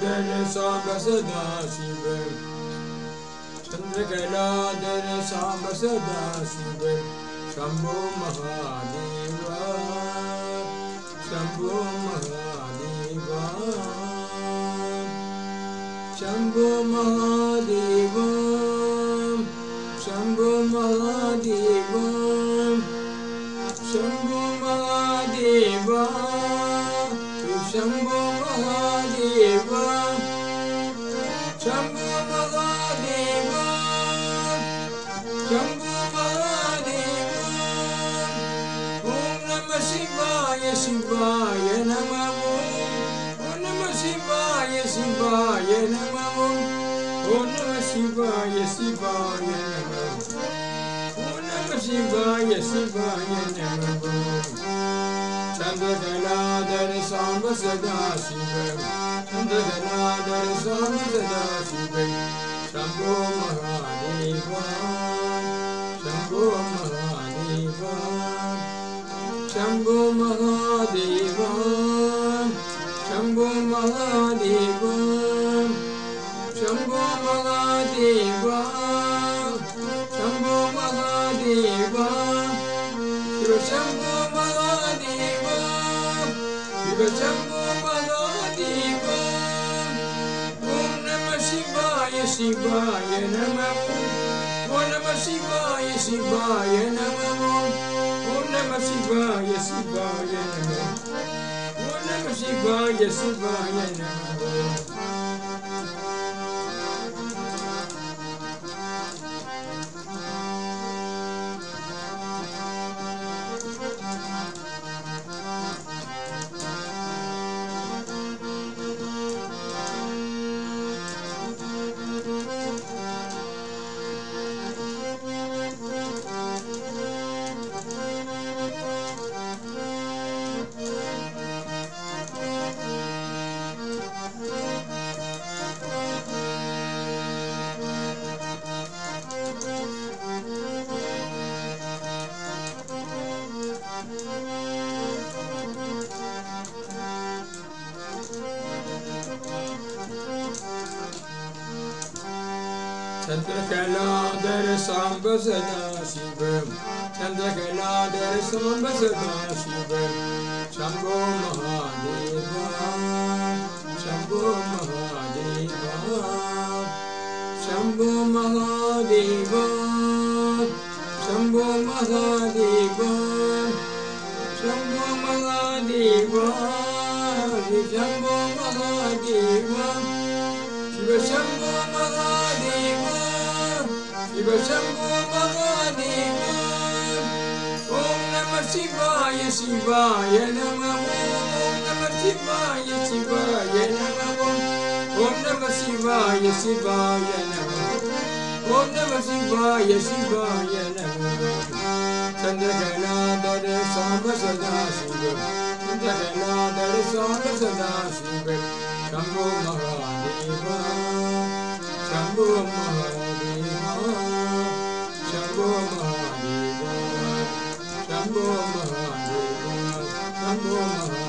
Chandrakalaadhar Samba Sada Shiva Chandrakalaadhar Samba Sada Shiva Shambho Mahadeva Shambho Mahadeva Shambho Mahadeva Shambho Mahadeva Shambho Mahadeva Shambho Mahadeva Shambho Mahadeva Shambho Mahadeva Om Namah Shivaya Shivaya Namah Om Namah Shivaya Shivaya Namah Om Namah Shivaya Shivaya Namah Om Namah Shivaya Shivaya Namah Chandrakalaadhar Samba Sada Shiva Chandrakalaadhar Samba Sada Shiva Shambho Mahadeva Shambho Mahadeva Shambho Mahadeva Shambho Mahadeva Shambho Mahadeva Shambho Mahadeva Shiva Shambho Mahadeva Shiva Shambho Mahadeva Om Namah Shivaya Shivaya Namah Om Namah Shivaya Shivaya Namah Om Namah Shivaya Shivaya Namah Om Namah Shivaya Shivaya Namah Chandrakalaadhar Samba Sada Shiva Chandrakalaadhar Samba Sada Shiva Shambho Mahadeva Shambho Mahadeva Shambho Mahadeva Shambho Mahadeva Shambho Mahadeva Shambho Mahadeva Shiva Shambho Mahadeva Shiva Shambho Mahadeva Om Namah Shivaya Shivaya Namah Om Namah Shivaya Shivaya Namah Om Namah Shivaya Shivaya Namah Om Namah Shivaya Shivaya Namah Chandrakalaadhar Samba Sada Shiva Chandrakalaadhar Samba Sada Shiva Shambho Mahadeva Shambho Mahadeva Shambho Mahadeva Shambho Mahadeva Shambho Mahadeva